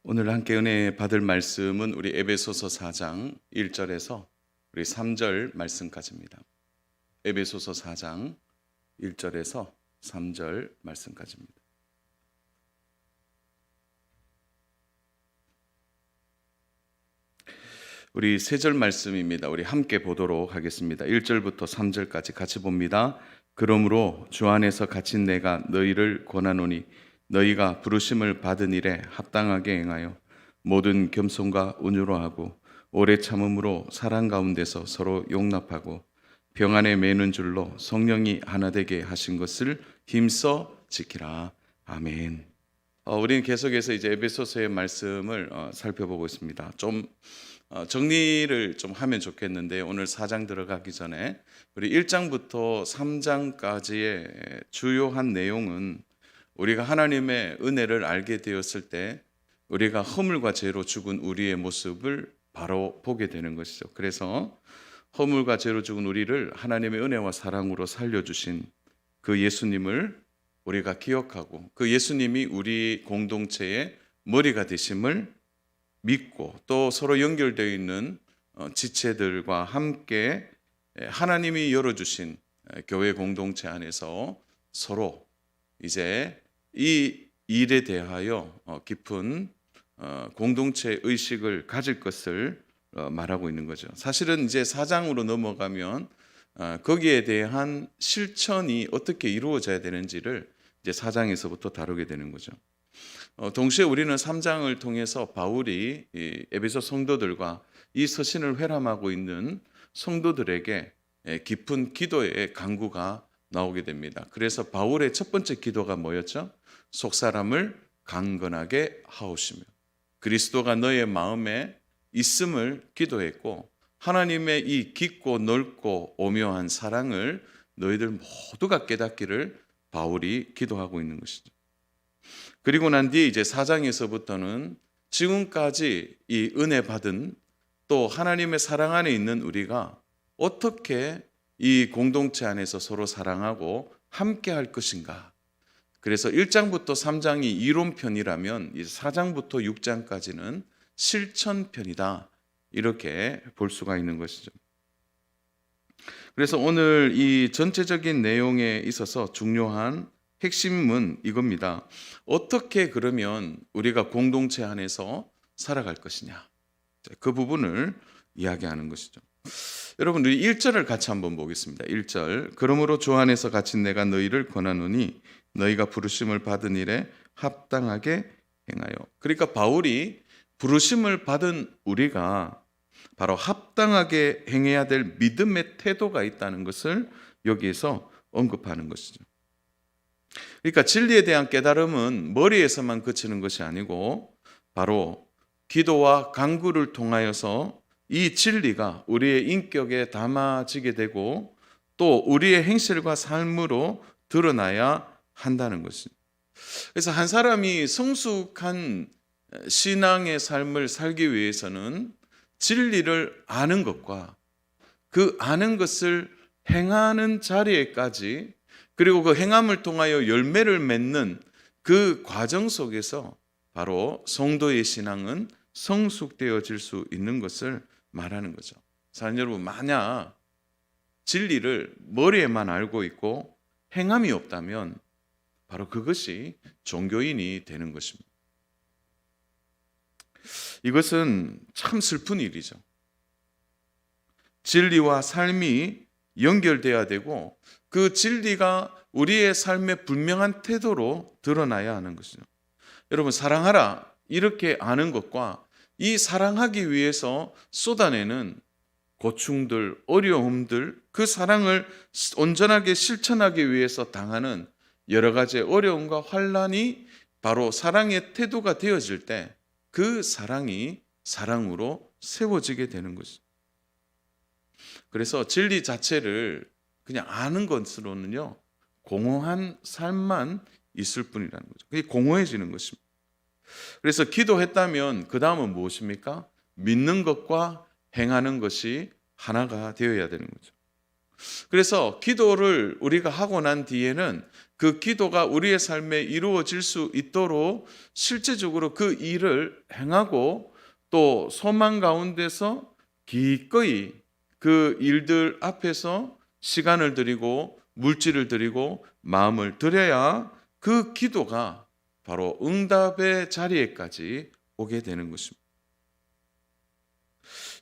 오늘 함께 은혜 받을 말씀은 우리 에베소서 4장 1절에서 우리 3절 말씀까지입니다. 에베소서 4장 1절에서 3절 말씀까지입니다. 우리 세 절 말씀입니다. 우리 함께 보도록 하겠습니다. 1절부터 3절까지 같이 봅니다. 그러므로 주 안에서 갇힌 내가 너희를 권하노니 너희가 부르심을 받은 일에 합당하게 행하여 모든 겸손과 온유로 하고 오래 참음으로 사랑 가운데서 서로 용납하고 평안에 매는 줄로 성령이 하나 되게 하신 것을 힘써 지키라. 아멘. 우리는 계속해서 이제 에베소서의 말씀을 살펴보고 있습니다. 좀 정리를 좀 하면 좋겠는데 오늘 4장 들어가기 전에 우리 1장부터 3장까지의 주요한 내용은 우리가 하나님의 은혜를 알게 되었을 때 우리가 허물과 죄로 죽은 우리의 모습을 바로 보게 되는 것이죠. 그래서 허물과 죄로 죽은 우리를 하나님의 은혜와 사랑으로 살려주신 그 예수님을 우리가 기억하고 그 예수님이 우리 공동체의 머리가 되심을 믿고 또 서로 연결되어 있는 지체들과 함께 하나님이 열어주신 교회 공동체 안에서 서로 이제 이 일에 대하여 깊은 공동체 의식을 가질 것을 말하고 있는 거죠. 사실은 이제 4장으로 넘어가면 거기에 대한 실천이 어떻게 이루어져야 되는지를 이제 4장에서부터 다루게 되는 거죠. 동시에 우리는 3장을 통해서 바울이 이 에베소 성도들과 이 서신을 회람하고 있는 성도들에게 깊은 기도의 간구가 나오게 됩니다. 그래서 바울의 첫 번째 기도가 뭐였죠? 속사람을 강건하게 하옵시며 그리스도가 너의 마음에 있음을 기도했고 하나님의 이 깊고 넓고 오묘한 사랑을 너희들 모두가 깨닫기를 바울이 기도하고 있는 것이죠. 그리고 난 뒤에 이제 4장에서부터는 지금까지 이 은혜 받은 또 하나님의 사랑 안에 있는 우리가 어떻게 이 공동체 안에서 서로 사랑하고 함께 할 것인가. 그래서 1장부터 3장이 이론편이라면 이제 4장부터 6장까지는 실천편이다. 이렇게 볼 수가 있는 것이죠. 그래서 오늘 이 전체적인 내용에 있어서 중요한 핵심은 이겁니다. 어떻게 그러면 우리가 공동체 안에서 살아갈 것이냐. 그 부분을 이야기하는 것이죠. 여러분 우리 1절을 같이 한번 보겠습니다. 1절 그러므로 주 안에서 갇힌 내가 너희를 권하노니 너희가 부르심을 받은 일에 합당하게 행하여. 그러니까 바울이 부르심을 받은 우리가 바로 합당하게 행해야 될 믿음의 태도가 있다는 것을 여기에서 언급하는 것이죠. 그러니까 진리에 대한 깨달음은 머리에서만 그치는 것이 아니고 바로 기도와 간구를 통하여서 이 진리가 우리의 인격에 담아지게 되고 또 우리의 행실과 삶으로 드러나야 한다는 것입니다. 그래서 한 사람이 성숙한 신앙의 삶을 살기 위해서는 진리를 아는 것과 그 아는 것을 행하는 자리에까지 그리고 그 행함을 통하여 열매를 맺는 그 과정 속에서 바로 성도의 신앙은 성숙되어질 수 있는 것을 말하는 거죠. 사랑 여러분, 만약 진리를 머리에만 알고 있고 행함이 없다면 바로 그것이 종교인이 되는 것입니다. 이것은 참 슬픈 일이죠. 진리와 삶이 연결돼야 되고 그 진리가 우리의 삶의 분명한 태도로 드러나야 하는 것이죠. 여러분 사랑하라 이렇게 아는 것과 이 사랑하기 위해서 쏟아내는 고충들, 어려움들, 그 사랑을 온전하게 실천하기 위해서 당하는 여러 가지 어려움과 환난이 바로 사랑의 태도가 되어질 때 그 사랑이 사랑으로 세워지게 되는 것이죠. 그래서 진리 자체를 그냥 아는 것으로는요 공허한 삶만 있을 뿐이라는 거죠. 그게 공허해지는 것입니다. 그래서 기도했다면 그 다음은 무엇입니까? 믿는 것과 행하는 것이 하나가 되어야 되는 거죠. 그래서 기도를 우리가 하고 난 뒤에는 그 기도가 우리의 삶에 이루어질 수 있도록 실제적으로 그 일을 행하고 또 소망 가운데서 기꺼이 그 일들 앞에서 시간을 드리고 물질을 드리고 마음을 드려야 그 기도가 바로 응답의 자리에까지 오게 되는 것입니다.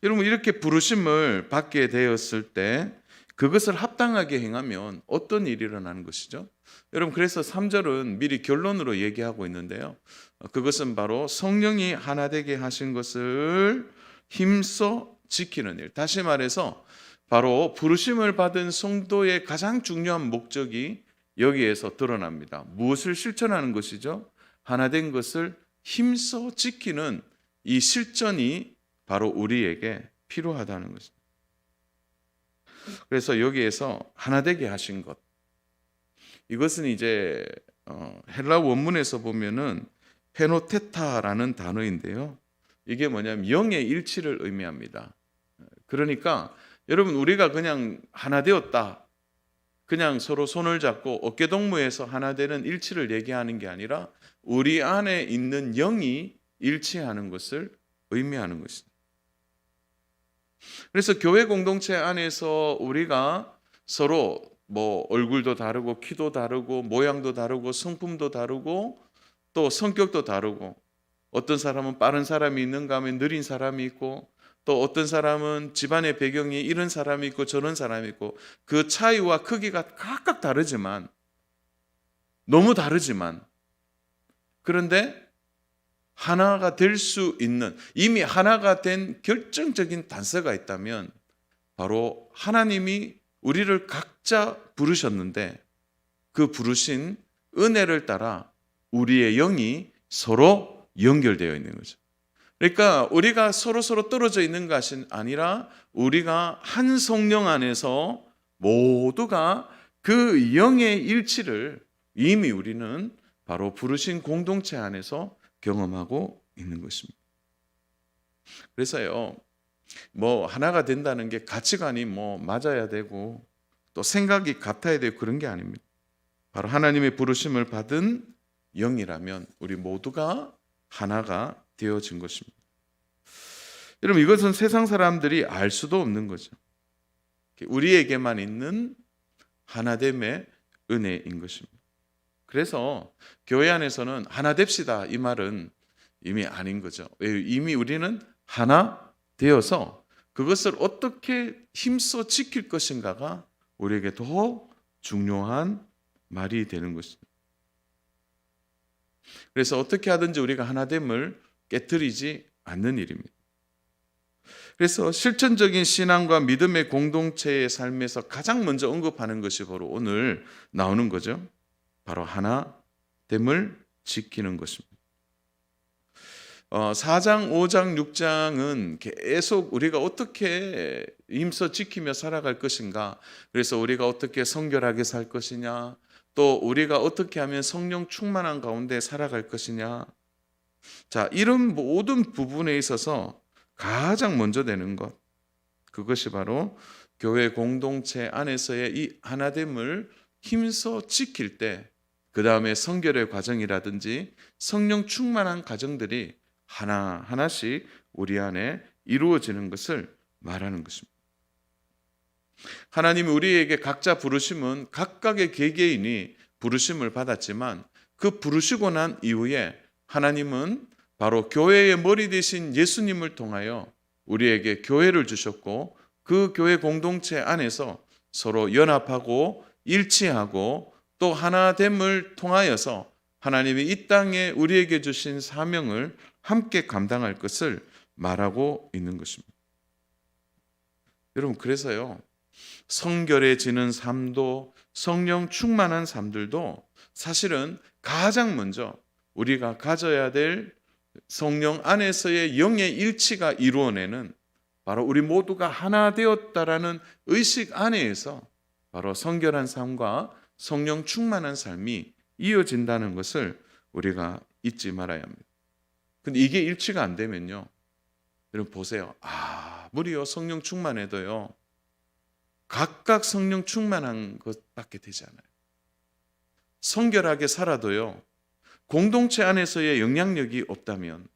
여러분, 이렇게 부르심을 받게 되었을 때 그것을 합당하게 행하면 어떤 일이 일어나는 것이죠? 여러분, 그래서 3절은 미리 결론으로 얘기하고 있는데요. 그것은 바로 성령이 하나 되게 하신 것을 힘써 지키는 일. 다시 말해서 바로 부르심을 받은 성도의 가장 중요한 목적이 여기에서 드러납니다. 무엇을 실천하는 것이죠? 하나 된 것을 힘써 지키는 이 실천이 바로 우리에게 필요하다는 것입니다. 그래서 여기에서 하나 되게 하신 것, 이것은 이제 헬라 원문에서 보면은 페노테타라는 단어인데요. 이게 뭐냐면 영의 일치를 의미합니다. 그러니까 여러분, 우리가 그냥 하나 되었다, 그냥 서로 손을 잡고 어깨동무해서 하나 되는 일치를 얘기하는 게 아니라 우리 안에 있는 영이 일치하는 것을 의미하는 것입니다. 그래서 교회 공동체 안에서 우리가 서로 뭐 얼굴도 다르고 키도 다르고 모양도 다르고 성품도 다르고 또 성격도 다르고, 어떤 사람은 빠른 사람이 있는가 하면 느린 사람이 있고, 또 어떤 사람은 집안의 배경이 이런 사람이 있고 저런 사람이 있고, 그 차이와 크기가 각각 다르지만, 너무 다르지만, 그런데 하나가 될 수 있는, 이미 하나가 된 결정적인 단서가 있다면 바로 하나님이 우리를 각자 부르셨는데 그 부르신 은혜를 따라 우리의 영이 서로 연결되어 있는 거죠. 그러니까 우리가 서로 떨어져 있는 것이 아니라 우리가 한 성령 안에서 모두가 그 영의 일치를 이미 우리는 바로 부르신 공동체 안에서 경험하고 있는 것입니다. 그래서요, 뭐 하나가 된다는 게 가치관이 뭐 맞아야 되고 또 생각이 같아야 되고 그런 게 아닙니다. 바로 하나님의 부르심을 받은 영이라면 우리 모두가 하나가 되어진 것입니다. 여러분, 이것은 세상 사람들이 알 수도 없는 거죠. 우리에게만 있는 하나됨의 은혜인 것입니다. 그래서 교회 안에서는 하나 됩시다, 이 말은 이미 아닌 거죠. 이미 우리는 하나 되어서 그것을 어떻게 힘써 지킬 것인가가 우리에게 더 중요한 말이 되는 것입니다. 그래서 어떻게 하든지 우리가 하나됨을 깨뜨리지 않는 일입니다. 그래서 실천적인 신앙과 믿음의 공동체의 삶에서 가장 먼저 언급하는 것이 바로 오늘 나오는 거죠. 바로 하나됨을 지키는 것입니다. 4장, 5장, 6장은 계속 우리가 어떻게 힘써 지키며 살아갈 것인가, 그래서 우리가 어떻게 성결하게 살 것이냐, 또 우리가 어떻게 하면 성령 충만한 가운데 살아갈 것이냐, 자, 이런 모든 부분에 있어서 가장 먼저 되는 것, 그것이 바로 교회 공동체 안에서의 이 하나됨을 힘써 지킬 때 그 다음에 성결의 과정이라든지 성령 충만한 과정들이 하나하나씩 우리 안에 이루어지는 것을 말하는 것입니다. 하나님이 우리에게 각자 부르심은 각각의 개개인이 부르심을 받았지만 그 부르시고 난 이후에 하나님은 바로 교회의 머리 되신 예수님을 통하여 우리에게 교회를 주셨고 그 교회 공동체 안에서 서로 연합하고 일치하고 또 하나됨을 통하여서 하나님이 이 땅에 우리에게 주신 사명을 함께 감당할 것을 말하고 있는 것입니다. 여러분, 그래서요, 성결해지는 삶도 성령 충만한 삶들도 사실은 가장 먼저 우리가 가져야 될 성령 안에서의 영의 일치가 이루어내는 바로 우리 모두가 하나 되었다라는 의식 안에서 바로 성결한 삶과 성령 충만한 삶이 이어진다는 것을 우리가 잊지 말아야 합니다. 근데 이게 일치가 안 되면요, 여러분 보세요. 아무리요 성령 충만해도요 각각 성령 충만한 것밖에 되지 않아요. 성결하게 살아도요, 공동체 안에서의 영향력이 없다면,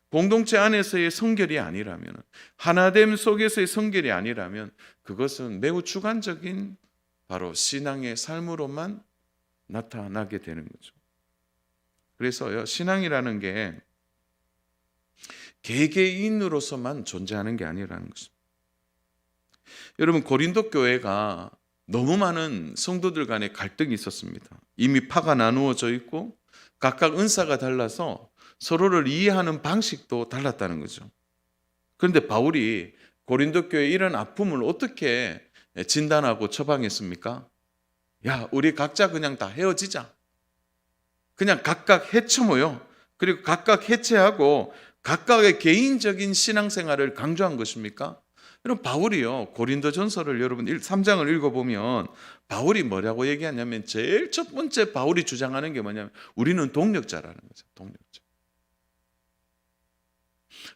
공동체 안에서의 성결이 아니라면, 하나됨 속에서의 성결이 아니라면 그것은 매우 주관적인 바로 신앙의 삶으로만 나타나게 되는 거죠. 그래서요, 신앙이라는 게 개개인으로서만 존재하는 게 아니라는 것입니다. 여러분, 고린도 교회가 너무 많은 성도들 간의 갈등이 있었습니다. 이미 파가 나누어져 있고 각각 은사가 달라서 서로를 이해하는 방식도 달랐다는 거죠. 그런데 바울이 고린도 교회의 이런 아픔을 어떻게 진단하고 처방했습니까? 야, 우리 각자 그냥 다 헤어지자. 그냥 각각 헤쳐모여. 그리고 각각 해체하고 각각의 개인적인 신앙생활을 강조한 것입니까? 여러분, 바울이요, 고린도전서를 여러분 3장을 읽어보면 바울이 뭐라고 얘기하냐면, 제일 첫 번째 바울이 주장하는 게 뭐냐면 우리는 동력자라는 거죠.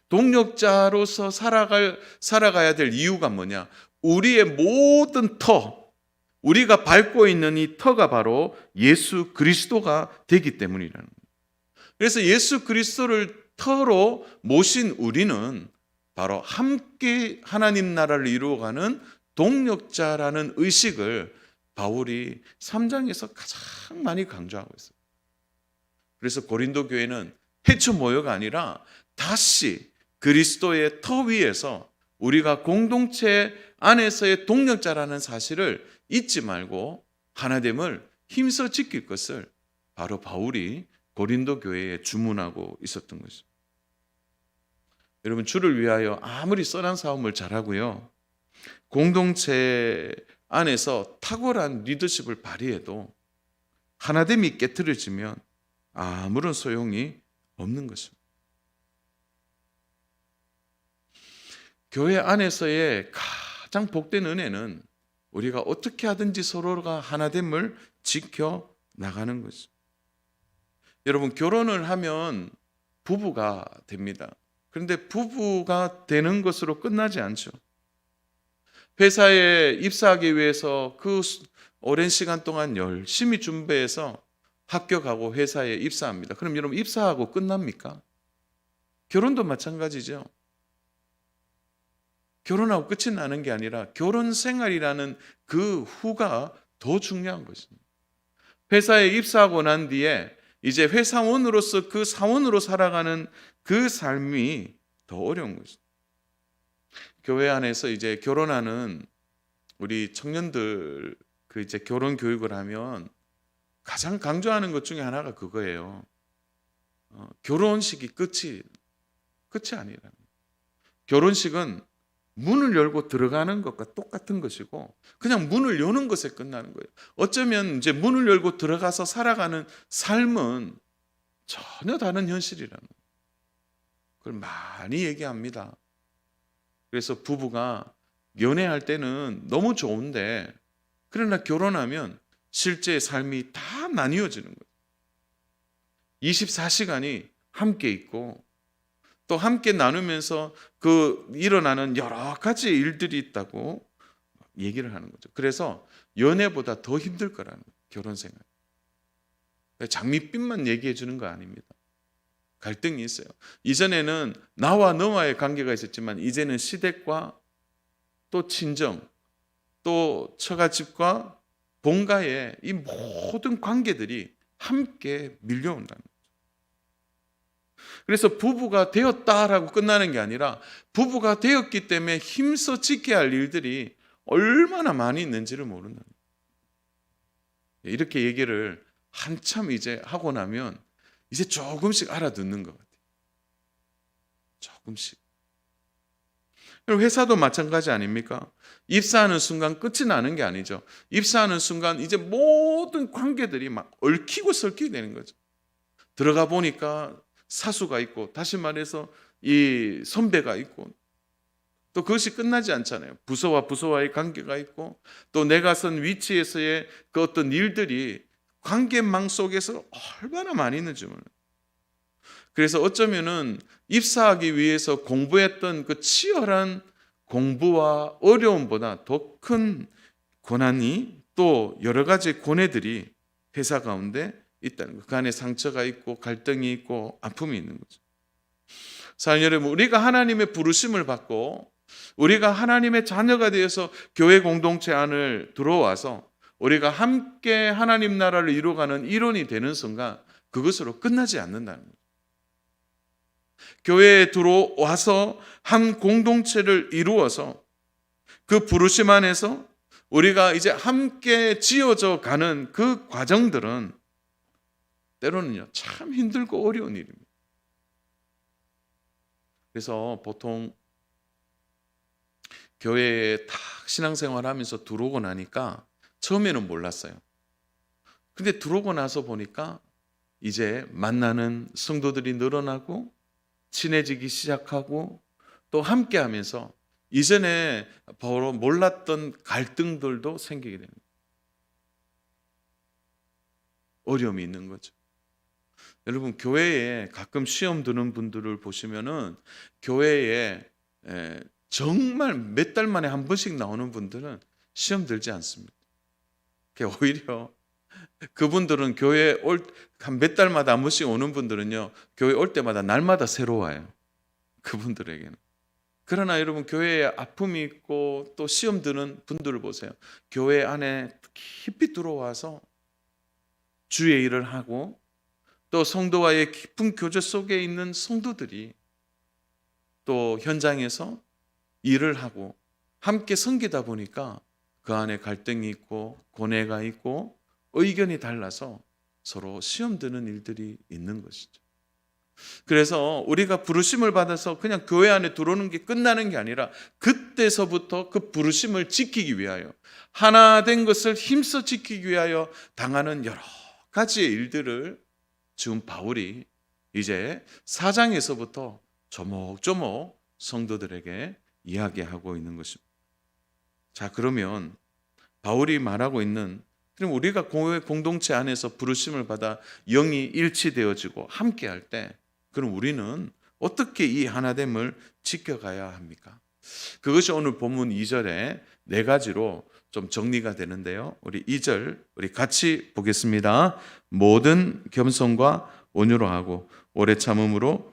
동력자로서 살아가야 될 이유가 뭐냐? 우리의 모든 우리가 밟고 있는 이 터가 바로 예수 그리스도가 되기 때문이라는 거예요. 그래서 예수 그리스도를 터로 모신 우리는 바로 함께 하나님 나라를 이루어가는 동력자라는 의식을 바울이 3장에서 가장 많이 강조하고 있어요. 그래서 고린도 교회는 해쳐 모여가 아니라 다시 그리스도의 터 위에서 우리가 공동체 안에서의 동력자라는 사실을 잊지 말고 하나됨을 힘써 지킬 것을 바로 바울이 고린도 교회에 주문하고 있었던 것이죠. 여러분, 주를 위하여 아무리 선한 싸움을 잘하고요, 공동체 안에서 탁월한 리더십을 발휘해도 하나됨이 깨트려지면 아무런 소용이 없는 것입니다. 교회 안에서의 가장 복된 은혜는 우리가 어떻게 하든지 서로가 하나됨을 지켜 나가는 거죠. 여러분, 결혼을 하면 부부가 됩니다. 그런데 부부가 되는 것으로 끝나지 않죠. 회사에 입사하기 위해서 그 오랜 시간 동안 열심히 준비해서 합격하고 회사에 입사합니다. 그럼 여러분, 입사하고 끝납니까? 결혼도 마찬가지죠. 결혼하고 끝이 나는 게 아니라 결혼 생활이라는 그 후가 더 중요한 것입니다. 회사에 입사하고 난 뒤에 이제 회사원으로서 그 사원으로 살아가는 그 삶이 더 어려운 것입니다. 교회 안에서 이제 결혼하는 우리 청년들 그 이제 결혼 교육을 하면 가장 강조하는 것 중에 하나가 그거예요. 결혼식이 끝이 아니라, 결혼식은 문을 열고 들어가는 것과 똑같은 것이고 그냥 문을 여는 것에 끝나는 거예요. 어쩌면 이제 문을 열고 들어가서 살아가는 삶은 전혀 다른 현실이라는 거예요. 그걸 많이 얘기합니다. 그래서 부부가 연애할 때는 너무 좋은데, 그러나 결혼하면 실제 삶이 다 나뉘어지는 거예요. 24시간이 함께 있고 또 함께 나누면서 그 일어나는 여러 가지 일들이 있다고 얘기를 하는 거죠. 그래서 연애보다 더 힘들 거라는 거예요, 결혼 생활. 장밋빛만 얘기해 주는 거 아닙니다. 갈등이 있어요. 이전에는 나와 너와의 관계가 있었지만 이제는 시댁과 또 친정, 또 처가집과 본가의 이 모든 관계들이 함께 밀려온다는 거예요. 그래서 부부가 되었다라고 끝나는 게 아니라 부부가 되었기 때문에 힘써 지켜야 할 일들이 얼마나 많이 있는지를 모른다는 거예요. 이렇게 얘기를 한참 이제 하고 나면 이제 조금씩 알아듣는 것 같아요. 조금씩. 회사도 마찬가지 아닙니까? 입사하는 순간 끝이 나는 게 아니죠. 입사하는 순간 이제 모든 관계들이 막 얽히고 설키게 되는 거죠. 들어가 보니까 사수가 있고, 다시 말해서 이 선배가 있고, 또 그것이 끝나지 않잖아요. 부서와 부서와의 관계가 있고, 또 내가 선 위치에서의 그 어떤 일들이 관계망 속에서 얼마나 많이 있는지 몰라요. 그래서 어쩌면은 입사하기 위해서 공부했던 그 치열한 공부와 어려움보다 더 큰 고난이, 또 여러 가지 고뇌들이 회사 가운데 있다는 것. 그 안에 상처가 있고 갈등이 있고 아픔이 있는 거죠. 사랑하는 여러분, 우리가 하나님의 부르심을 받고 우리가 하나님의 자녀가 되어서 교회 공동체 안을 들어와서 우리가 함께 하나님 나라를 이루어가는 일원이 되는 순간 그것으로 끝나지 않는다는 거예요. 교회에 들어와서 한 공동체를 이루어서 그 부르심 안에서 우리가 이제 함께 지어져 가는 그 과정들은 때로는요 참 힘들고 어려운 일입니다. 그래서 보통 교회에 딱 신앙생활하면서 들어오고 나니까 처음에는 몰랐어요. 근데 들어오고 나서 보니까 이제 만나는 성도들이 늘어나고 친해지기 시작하고 또 함께 하면서 이전에 바로 몰랐던 갈등들도 생기게 됩니다. 어려움이 있는 거죠. 여러분, 교회에 가끔 시험 드는 분들을 보시면은 교회에 정말 몇 달 만에 한 번씩 나오는 분들은 시험 들지 않습니다. 오히려 그분들은 교회에 한 몇 달마다 한 번씩 오는 분들은요, 교회 올 때마다 날마다 새로워요. 그분들에게는. 그러나 여러분, 교회에 아픔이 있고 또 시험 드는 분들을 보세요. 교회 안에 깊이 들어와서 주의 일을 하고 또 성도와의 깊은 교제 속에 있는 성도들이 또 현장에서 일을 하고 함께 섬기다 보니까 그 안에 갈등이 있고 고뇌가 있고 의견이 달라서 서로 시험 드는 일들이 있는 것이죠. 그래서 우리가 부르심을 받아서 그냥 교회 안에 들어오는 게 끝나는 게 아니라 그때서부터 그 부르심을 지키기 위하여 하나 된 것을 힘써 지키기 위하여 당하는 여러 가지의 일들을 지금 바울이 이제 4장에서부터 조목조목 성도들에게 이야기하고 있는 것입니다. 자, 그러면 바울이 말하고 있는, 그럼 우리가 교회 공동체 안에서 부르심을 받아 영이 일치되어지고 함께 할 때 그럼 우리는 어떻게 이 하나됨을 지켜가야 합니까? 그것이 오늘 본문 2절에 네 가지로 좀 정리가 되는데요. 우리 2절 우리 같이 보겠습니다. 모든 겸손과 온유로 하고 오래 참음으로,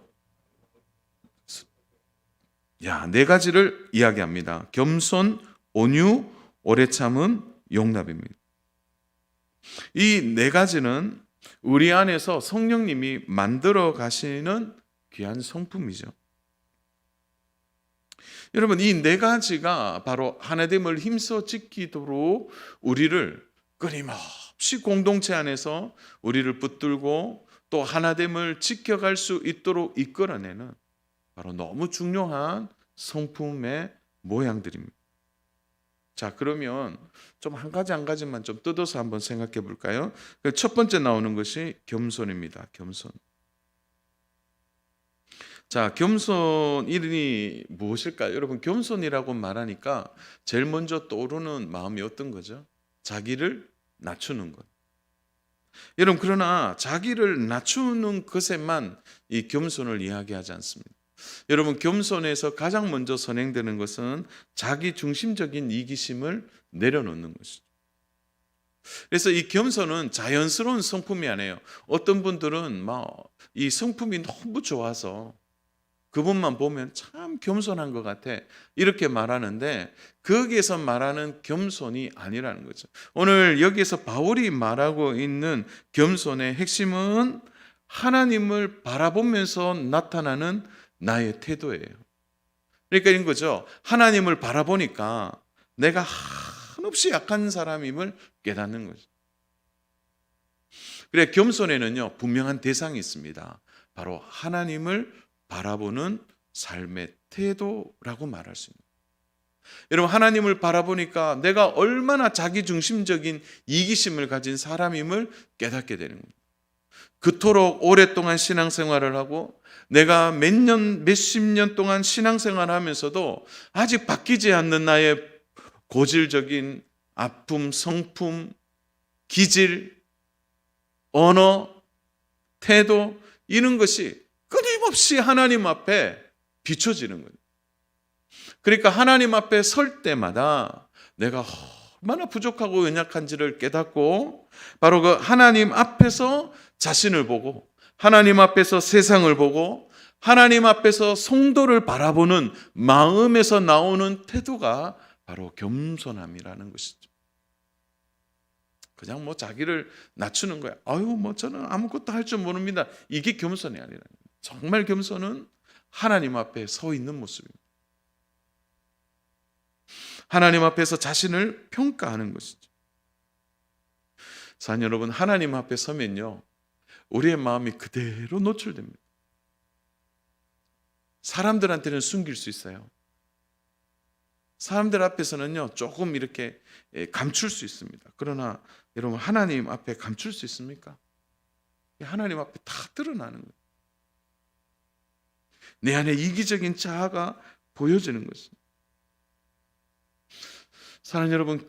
네 가지를 이야기합니다. 겸손, 온유, 오래 참음, 용납입니다. 이 네 가지는 우리 안에서 성령님이 만들어 가시는 귀한 성품이죠. 여러분, 이 네 가지가 바로 하나됨을 힘써 지키도록 우리를 끊임없이 공동체 안에서 우리를 붙들고 또 하나됨을 지켜갈 수 있도록 이끌어내는 바로 너무 중요한 성품의 모양들입니다. 자, 그러면 좀 한 가지 한 가지만 좀 뜯어서 한번 생각해 볼까요? 첫 번째 나오는 것이 겸손입니다. 겸손. 자, 겸손이 무엇일까요? 여러분, 겸손이라고 말하니까 제일 먼저 떠오르는 마음이 어떤 거죠? 자기를 낮추는 것. 여러분, 그러나 자기를 낮추는 것에만 이 겸손을 이야기하지 않습니다. 여러분, 겸손에서 가장 먼저 선행되는 것은 자기 중심적인 이기심을 내려놓는 것이죠. 그래서 이 겸손은 자연스러운 성품이 아니에요. 어떤 분들은 이 성품이 너무 좋아서 그분만 보면 참 겸손한 것 같아 이렇게 말하는데 거기에서 말하는 겸손이 아니라는 거죠. 오늘 여기에서 바울이 말하고 있는 겸손의 핵심은 하나님을 바라보면서 나타나는 나의 태도예요. 그러니까 이런 거죠. 하나님을 바라보니까 내가 한없이 약한 사람임을 깨닫는 거죠. 그래, 겸손에는요 분명한 대상이 있습니다. 바로 하나님을 바라보는 삶의 태도라고 말할 수 있습니다. 여러분, 하나님을 바라보니까 내가 얼마나 자기중심적인 이기심을 가진 사람임을 깨닫게 되는 겁니다. 그토록 오랫동안 신앙생활을 하고 내가 몇십 년 동안 신앙생활을 하면서도 아직 바뀌지 않는 나의 고질적인 아픔, 성품, 기질, 언어, 태도, 이런 것이 끊임없이 하나님 앞에 비춰지는 거예요. 그러니까 하나님 앞에 설 때마다 내가 얼마나 부족하고 연약한지를 깨닫고 바로 그 하나님 앞에서 자신을 보고 하나님 앞에서 세상을 보고 하나님 앞에서 성도를 바라보는 마음에서 나오는 태도가 바로 겸손함이라는 것이죠. 그냥 뭐 자기를 낮추는 거야. 아유, 뭐 저는 아무것도 할 줄 모릅니다. 이게 겸손이 아니라 정말 겸손은 하나님 앞에 서 있는 모습입니다. 하나님 앞에서 자신을 평가하는 것이죠. 사랑 여러분, 하나님 앞에 서면요, 우리의 마음이 그대로 노출됩니다. 사람들한테는 숨길 수 있어요. 사람들 앞에서는요, 조금 이렇게 감출 수 있습니다. 그러나 여러분, 하나님 앞에 감출 수 있습니까? 하나님 앞에 다 드러나는 거예요. 내 안에 이기적인 자아가 보여지는 것입니다. 사랑하는 여러분,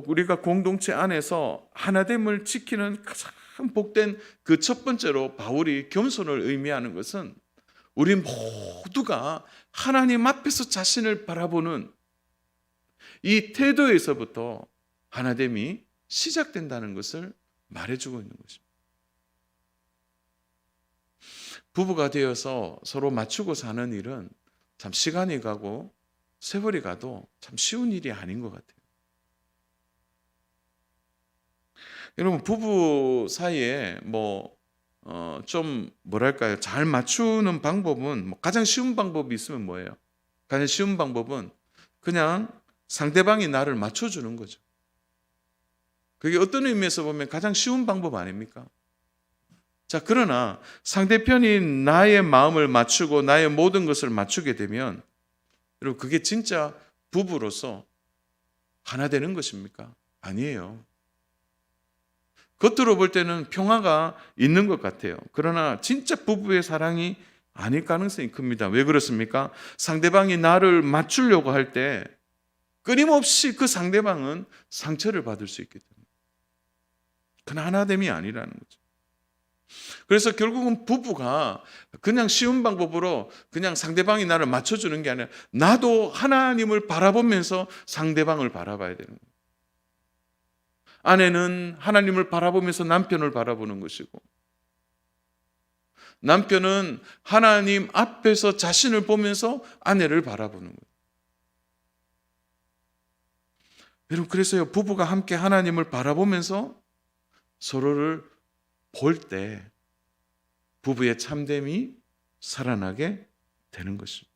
우리가 공동체 안에서 하나됨을 지키는 가장 복된 그 첫 번째로 바울이 겸손을 의미하는 것은 우리 모두가 하나님 앞에서 자신을 바라보는 이 태도에서부터 하나됨이 시작된다는 것을 말해주고 있는 것입니다. 부부가 되어서 서로 맞추고 사는 일은 참 시간이 가고 세월이 가도 참 쉬운 일이 아닌 것 같아요. 여러분, 부부 사이에 좀 뭐랄까요, 잘 맞추는 방법은 가장 쉬운 방법이 있으면 뭐예요? 가장 쉬운 방법은 그냥 상대방이 나를 맞춰주는 거죠. 그게 어떤 의미에서 보면 가장 쉬운 방법 아닙니까? 자, 그러나 상대편이 나의 마음을 맞추고 나의 모든 것을 맞추게 되면 여러분, 그게 진짜 부부로서 하나 되는 것입니까? 아니에요. 겉으로 볼 때는 평화가 있는 것 같아요. 그러나 진짜 부부의 사랑이 아닐 가능성이 큽니다. 왜 그렇습니까? 상대방이 나를 맞추려고 할 때 끊임없이 그 상대방은 상처를 받을 수 있기 때문에 그건 하나됨이 아니라는 거죠. 그래서 결국은 부부가 그냥 쉬운 방법으로 그냥 상대방이 나를 맞춰주는 게 아니라 나도 하나님을 바라보면서 상대방을 바라봐야 되는 거예요. 아내는 하나님을 바라보면서 남편을 바라보는 것이고 남편은 하나님 앞에서 자신을 보면서 아내를 바라보는 거예요. 여러분, 그래서요, 부부가 함께 하나님을 바라보면서 서로를 볼 때 부부의 참됨이 살아나게 되는 것입니다.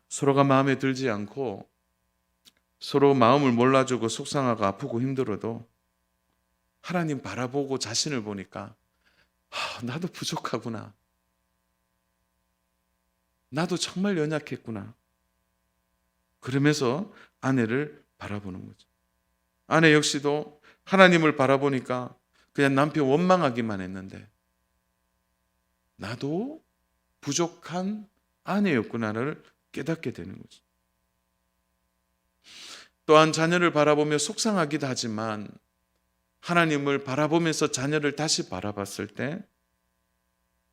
서로가 마음에 들지 않고 서로 마음을 몰라주고 속상하고 아프고 힘들어도 하나님 바라보고 자신을 보니까 나도 부족하구나. 나도 정말 연약했구나. 그러면서 아내를 바라보는 거죠. 아내 역시도 하나님을 바라보니까 그냥 남편 원망하기만 했는데 나도 부족한 아내였구나를 깨닫게 되는 거죠. 또한 자녀를 바라보며 속상하기도 하지만 하나님을 바라보면서 자녀를 다시 바라봤을 때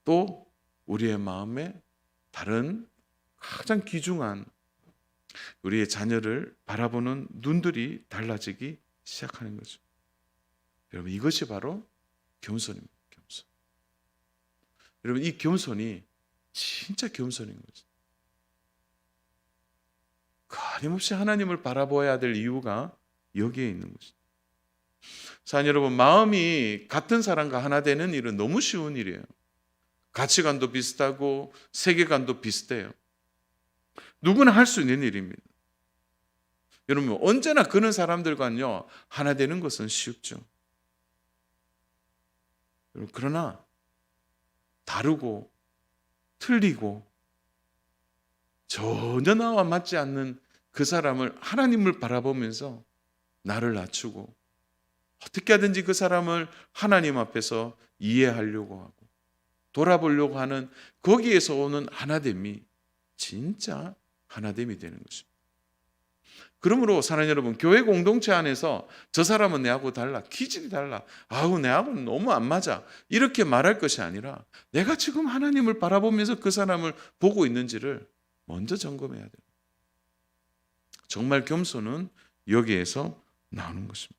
또 우리의 마음에 다른 가장 귀중한 우리의 자녀를 바라보는 눈들이 달라지기 시작하는 거죠. 여러분, 이것이 바로 겸손입니다. 겸손. 여러분, 이 겸손이 진짜 겸손인 거죠. 끊임없이 하나님을 바라보아야 될 이유가 여기에 있는 거죠. 자, 여러분, 마음이 같은 사람과 하나 되는 일은 너무 쉬운 일이에요. 가치관도 비슷하고 세계관도 비슷해요. 누구나 할 수 있는 일입니다. 여러분, 언제나 그런 사람들과는요, 하나 되는 것은 쉽죠. 그러나 다르고 틀리고 전혀 나와 맞지 않는 그 사람을 하나님을 바라보면서 나를 낮추고 어떻게 하든지 그 사람을 하나님 앞에서 이해하려고 하고 돌아보려고 하는 거기에서 오는 하나됨이 진짜 하나됨이 되는 것입니다. 그러므로 사랑하는 여러분, 교회 공동체 안에서 저 사람은 내하고 달라, 기질이 달라, 아우 내하고는 너무 안 맞아, 이렇게 말할 것이 아니라 내가 지금 하나님을 바라보면서 그 사람을 보고 있는지를 먼저 점검해야 돼요. 정말 겸손은 여기에서 나오는 것입니다.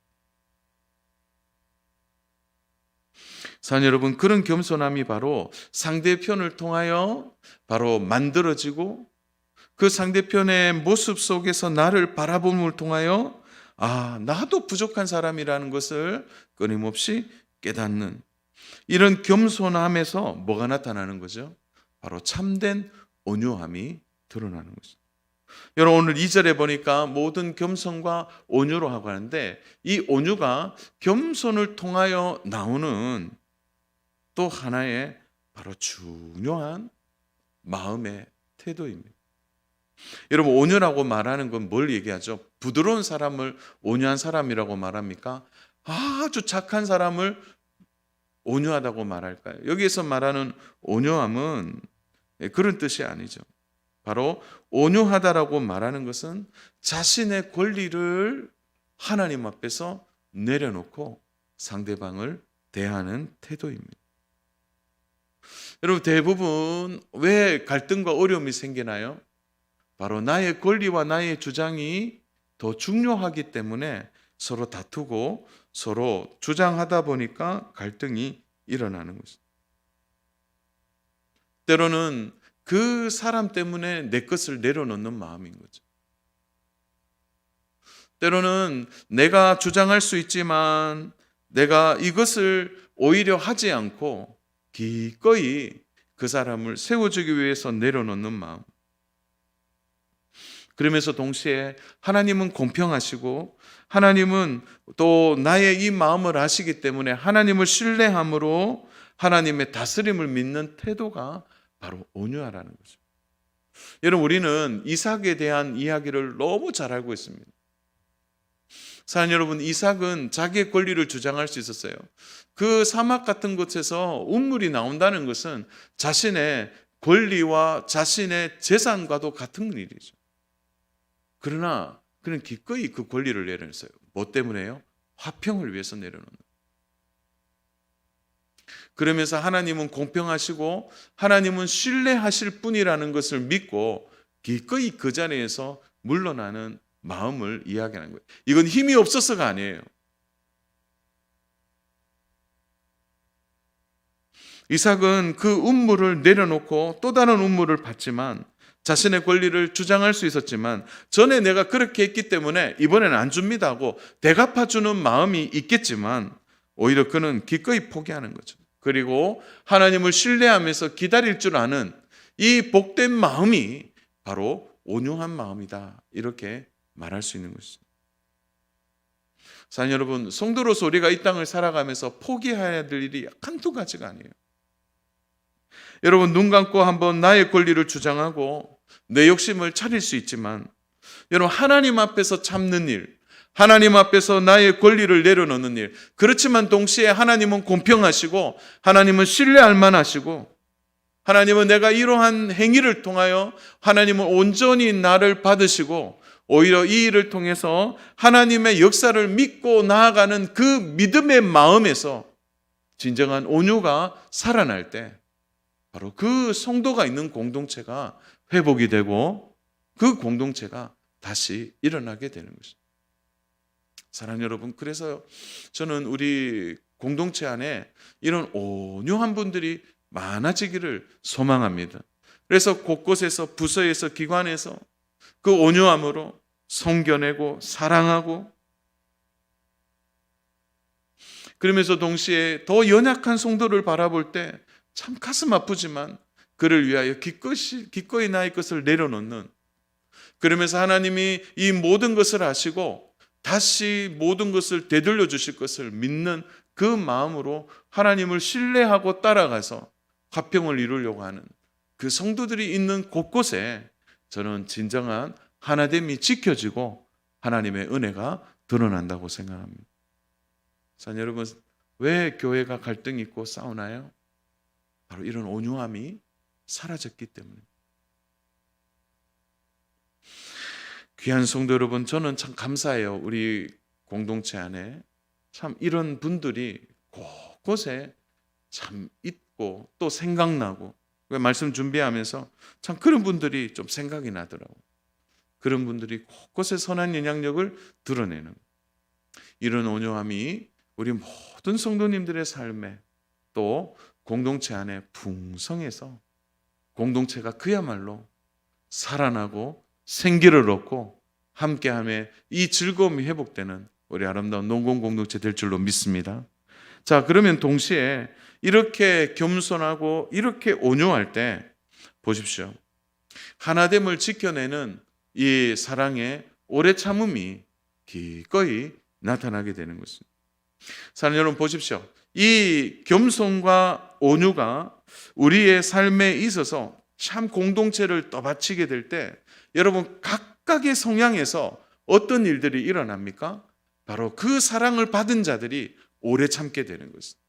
사랑하는 여러분, 그런 겸손함이 바로 상대편을 통하여 바로 만들어지고 그 상대편의 모습 속에서 나를 바라봄을 통하여 나도 부족한 사람이라는 것을 끊임없이 깨닫는 이런 겸손함에서 뭐가 나타나는 거죠? 바로 참된 온유함이 드러나는 것입니다. 여러분, 오늘 2절에 보니까 모든 겸손과 온유로 하고 하는데 이 온유가 겸손을 통하여 나오는 또 하나의 바로 중요한 마음의 태도입니다. 여러분, 온유라고 말하는 건 뭘 얘기하죠? 부드러운 사람을 온유한 사람이라고 말합니까? 아주 착한 사람을 온유하다고 말할까요? 여기에서 말하는 온유함은 그런 뜻이 아니죠. 바로 온유하다라고 말하는 것은 자신의 권리를 하나님 앞에서 내려놓고 상대방을 대하는 태도입니다. 여러분, 대부분 왜 갈등과 어려움이 생기나요? 바로 나의 권리와 나의 주장이 더 중요하기 때문에 서로 다투고 서로 주장하다 보니까 갈등이 일어나는 것입니다. 때로는 그 사람 때문에 내 것을 내려놓는 마음인 거죠. 때로는 내가 주장할 수 있지만 내가 이것을 오히려 하지 않고 기꺼이 그 사람을 세워주기 위해서 내려놓는 마음. 그러면서 동시에 하나님은 공평하시고 하나님은 또 나의 이 마음을 아시기 때문에 하나님을 신뢰함으로 하나님의 다스림을 믿는 태도가 바로 온유하라는 거죠. 여러분, 우리는 이삭에 대한 이야기를 너무 잘 알고 있습니다. 사랑하는 여러분, 이삭은 자기의 권리를 주장할 수 있었어요. 그 사막 같은 곳에서 운물이 나온다는 것은 자신의 권리와 자신의 재산과도 같은 일이죠. 그러나 그는 기꺼이 그 권리를 내려놨어요. 뭐 때문에요? 화평을 위해서 내려놓는. 그러면서 하나님은 공평하시고 하나님은 신뢰하실 분이라는 것을 믿고 기꺼이 그 자리에서 물러나는 마음을 이야기하는 거예요. 이건 힘이 없어서가 아니에요. 이삭은 그 운물을 내려놓고 또 다른 운물을 받지만 자신의 권리를 주장할 수 있었지만 전에 내가 그렇게 했기 때문에 이번에는 안 줍니다 하고 대갚아주는 마음이 있겠지만 오히려 그는 기꺼이 포기하는 거죠. 그리고 하나님을 신뢰하면서 기다릴 줄 아는 이 복된 마음이 바로 온유한 마음이다, 이렇게 말할 수 있는 것입니다. 사랑하는 여러분, 성도로서 우리가 이 땅을 살아가면서 포기해야 될 일이 한두 가지가 아니에요. 여러분, 눈 감고 한번 나의 권리를 주장하고 내 욕심을 차릴 수 있지만 여러분, 하나님 앞에서 참는 일, 하나님 앞에서 나의 권리를 내려놓는 일, 그렇지만 동시에 하나님은 공평하시고 하나님은 신뢰할 만하시고 하나님은 내가 이러한 행위를 통하여 하나님은 온전히 나를 받으시고 오히려 이 일을 통해서 하나님의 역사를 믿고 나아가는 그 믿음의 마음에서 진정한 온유가 살아날 때 바로 그 성도가 있는 공동체가 회복이 되고 그 공동체가 다시 일어나게 되는 것입니다. 사랑하는 여러분, 그래서 저는 우리 공동체 안에 이런 온유한 분들이 많아지기를 소망합니다. 그래서 곳곳에서 부서에서 기관에서 그 온유함으로 섬겨내고 사랑하고 그러면서 동시에 더 연약한 성도를 바라볼 때 참 가슴 아프지만 그를 위하여 기꺼이 나의 것을 내려놓는, 그러면서 하나님이 이 모든 것을 아시고 다시 모든 것을 되돌려 주실 것을 믿는 그 마음으로 하나님을 신뢰하고 따라가서 화평을 이루려고 하는 그 성도들이 있는 곳곳에 저는 진정한 하나됨이 지켜지고 하나님의 은혜가 드러난다고 생각합니다. 자, 여러분, 왜 교회가 갈등이 있고 싸우나요? 바로 이런 온유함이 사라졌기 때문에. 귀한 성도 여러분, 저는 참 감사해요. 우리 공동체 안에 참 이런 분들이 곳곳에 참 있고 또 생각나고 말씀 준비하면서 참 그런 분들이 좀 생각이 나더라고요. 그런 분들이 곳곳에 선한 영향력을 드러내는, 이런 온유함이 우리 모든 성도님들의 삶에, 또 공동체 안에 풍성해서 공동체가 그야말로 살아나고 생기를 얻고 함께함에 이 즐거움이 회복되는 우리 아름다운 농공 공동체 될 줄로 믿습니다. 자, 그러면 동시에 이렇게 겸손하고 이렇게 온유할 때 보십시오. 하나됨을 지켜내는 이 사랑의 오래 참음이 기꺼이 나타나게 되는 것입니다. 사랑하는 여러분, 보십시오. 이 겸손과 온유가 우리의 삶에 있어서 참 공동체를 떠받치게 될 때, 여러분 각각의 성향에서 어떤 일들이 일어납니까? 바로 그 사랑을 받은 자들이 오래 참게 되는 것입니다.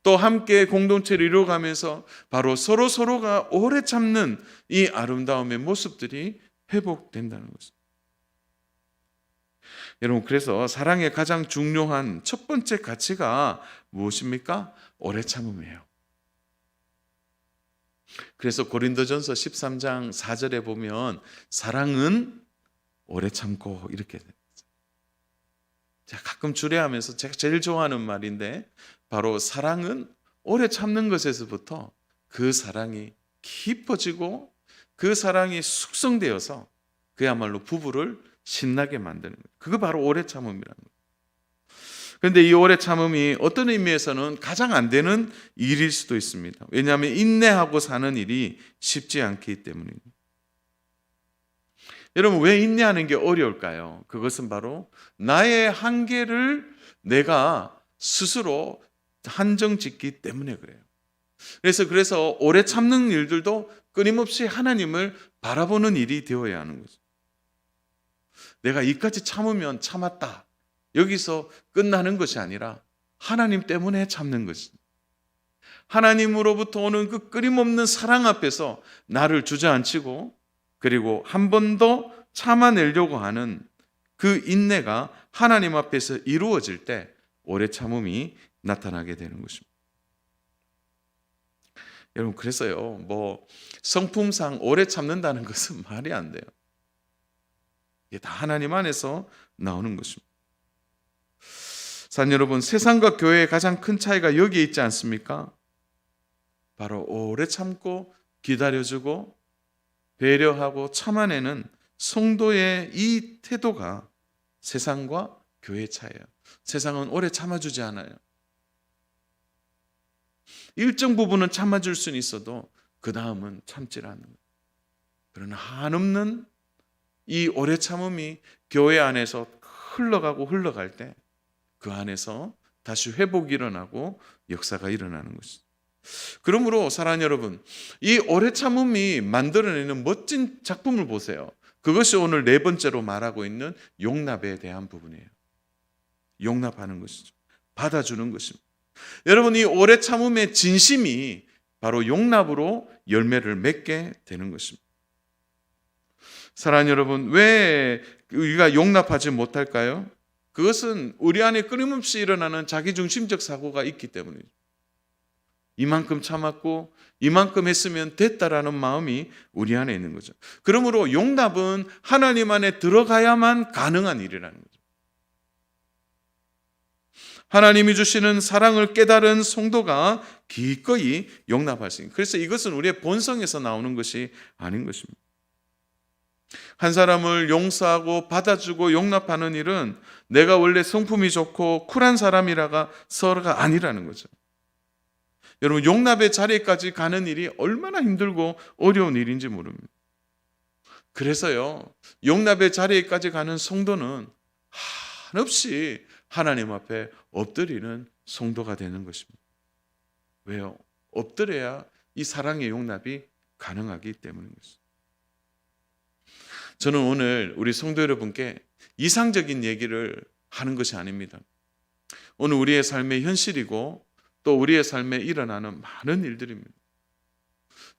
또 함께 공동체를 이루어가면서 바로 서로가 오래 참는 이 아름다움의 모습들이 회복된다는 것입니다. 여러분, 그래서 사랑의 가장 중요한 첫 번째 가치가 무엇입니까? 오래 참음이에요. 그래서 고린도전서 13장 4절에 보면 사랑은 오래 참고 이렇게 됩니다. 제가 가끔 주례하면서 제가 제일 좋아하는 말인데, 바로 사랑은 오래 참는 것에서부터 그 사랑이 깊어지고 그 사랑이 숙성되어서 그야말로 부부를 신나게 만드는 거예요. 그거 바로 오래 참음이라는 거예요. 그런데 이 오래 참음이 어떤 의미에서는 가장 안 되는 일일 수도 있습니다. 왜냐하면 인내하고 사는 일이 쉽지 않기 때문입니다. 여러분, 왜 인내하는 게 어려울까요? 그것은 바로 나의 한계를 내가 스스로 한정 짓기 때문에 그래요. 그래서 오래 참는 일들도 끊임없이 하나님을 바라보는 일이 되어야 하는 거죠. 내가 이까지 참으면 참았다, 여기서 끝나는 것이 아니라 하나님 때문에 참는 것입니다. 하나님으로부터 오는 그 끊임없는 사랑 앞에서 나를 주저앉히고, 그리고 한 번 더 참아내려고 하는 그 인내가 하나님 앞에서 이루어질 때 오래 참음이 나타나게 되는 것입니다. 여러분, 그래서요, 성품상 오래 참는다는 것은 말이 안 돼요. 이게 다 하나님 안에서 나오는 것입니다. 사랑하는 여러분, 세상과 교회의 가장 큰 차이가 여기에 있지 않습니까? 바로 오래 참고 기다려주고 배려하고 참아내는 성도의 이 태도가 세상과 교회의 차이예요. 세상은 오래 참아주지 않아요. 일정 부분은 참아줄 수는 있어도 그 다음은 참질 않는 거예요. 그러나 한없는 이 오래 참음이 교회 안에서 흘러갈 때 그 안에서 다시 회복이 일어나고 역사가 일어나는 것이죠. 그러므로 사랑하는 여러분, 이 오래 참음이 만들어내는 멋진 작품을 보세요. 그것이 오늘 네 번째로 말하고 있는 용납에 대한 부분이에요. 용납하는 것이죠. 받아주는 것입니다. 여러분, 이 오래 참음의 진심이 바로 용납으로 열매를 맺게 되는 것입니다. 사랑하는 여러분, 왜 우리가 용납하지 못할까요? 그것은 우리 안에 끊임없이 일어나는 자기중심적 사고가 있기 때문이죠. 이만큼 참았고 이만큼 했으면 됐다라는 마음이 우리 안에 있는 거죠. 그러므로 용납은 하나님 안에 들어가야만 가능한 일이라는 거죠. 하나님이 주시는 사랑을 깨달은 성도가 기꺼이 용납할 수 있는, 그래서 이것은 우리의 본성에서 나오는 것이 아닌 것입니다. 한 사람을 용서하고 받아주고 용납하는 일은 내가 원래 성품이 좋고 쿨한 사람이라가 서로가 아니라는 거죠. 여러분, 용납의 자리까지 가는 일이 얼마나 힘들고 어려운 일인지 모릅니다. 그래서요, 용납의 자리까지 가는 성도는 한없이 하나님 앞에 엎드리는 성도가 되는 것입니다. 왜요? 엎드려야 이 사랑의 용납이 가능하기 때문입니다. 저는 오늘 우리 성도 여러분께 이상적인 얘기를 하는 것이 아닙니다. 오늘 우리의 삶의 현실이고 또 우리의 삶에 일어나는 많은 일들입니다.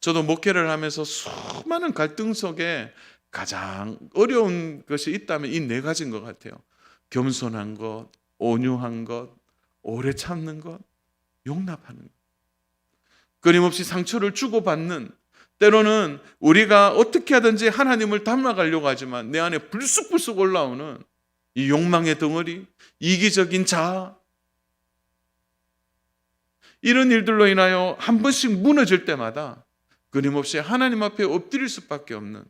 저도 목회를 하면서 수많은 갈등 속에 가장 어려운 것이 있다면 이 네 가지인 것 같아요. 겸손한 것, 온유한 것, 오래 참는 것, 용납하는 것. 끊임없이 상처를 주고받는 때로는 우리가 어떻게 하든지 하나님을 닮아가려고 하지만 내 안에 불쑥불쑥 올라오는 이 욕망의 덩어리, 이기적인 자아, 이런 일들로 인하여 한 번씩 무너질 때마다 끊임없이 하나님 앞에 엎드릴 수밖에 없는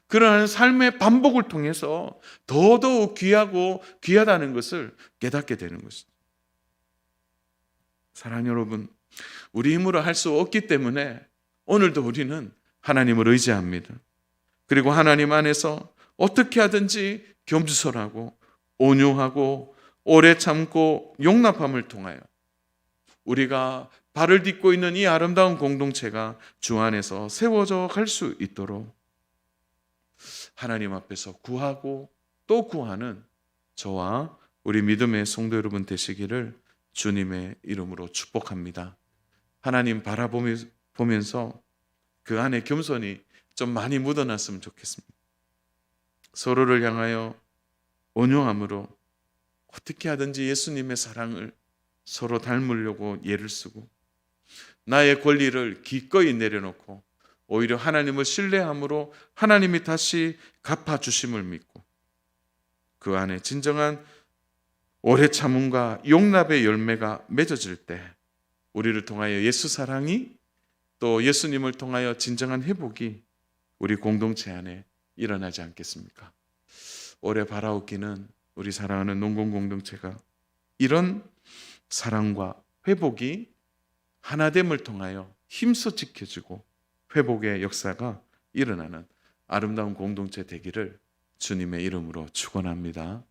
그러한 삶의 반복을 통해서 더더욱 귀하고 귀하다는 것을 깨닫게 되는 것입니다. 사랑하는 여러분, 우리 힘으로 할 수 없기 때문에 오늘도 우리는 하나님을 의지합니다. 그리고 하나님 안에서 어떻게 하든지 겸손하고 온유하고 오래 참고 용납함을 통하여 우리가 발을 딛고 있는 이 아름다운 공동체가 주 안에서 세워져 갈 수 있도록 하나님 앞에서 구하고 또 구하는 저와 우리 믿음의 성도 여러분 되시기를 주님의 이름으로 축복합니다. 하나님 바라보면서 그 안에 겸손이 좀 많이 묻어났으면 좋겠습니다. 서로를 향하여 온유함으로 어떻게 하든지 예수님의 사랑을 서로 닮으려고 애를 쓰고 나의 권리를 기꺼이 내려놓고 오히려 하나님을 신뢰함으로 하나님이 다시 갚아주심을 믿고 그 안에 진정한 오래 참음과 용납의 열매가 맺어질 때 우리를 통하여 예수 사랑이 또 예수님을 통하여 진정한 회복이 우리 공동체 안에 일어나지 않겠습니까? 오래 바라옵기는 우리 사랑하는 농공 공동체가 이런 사랑과 회복이 하나됨을 통하여 힘써 지켜지고 회복의 역사가 일어나는 아름다운 공동체 되기를 주님의 이름으로 축원합니다.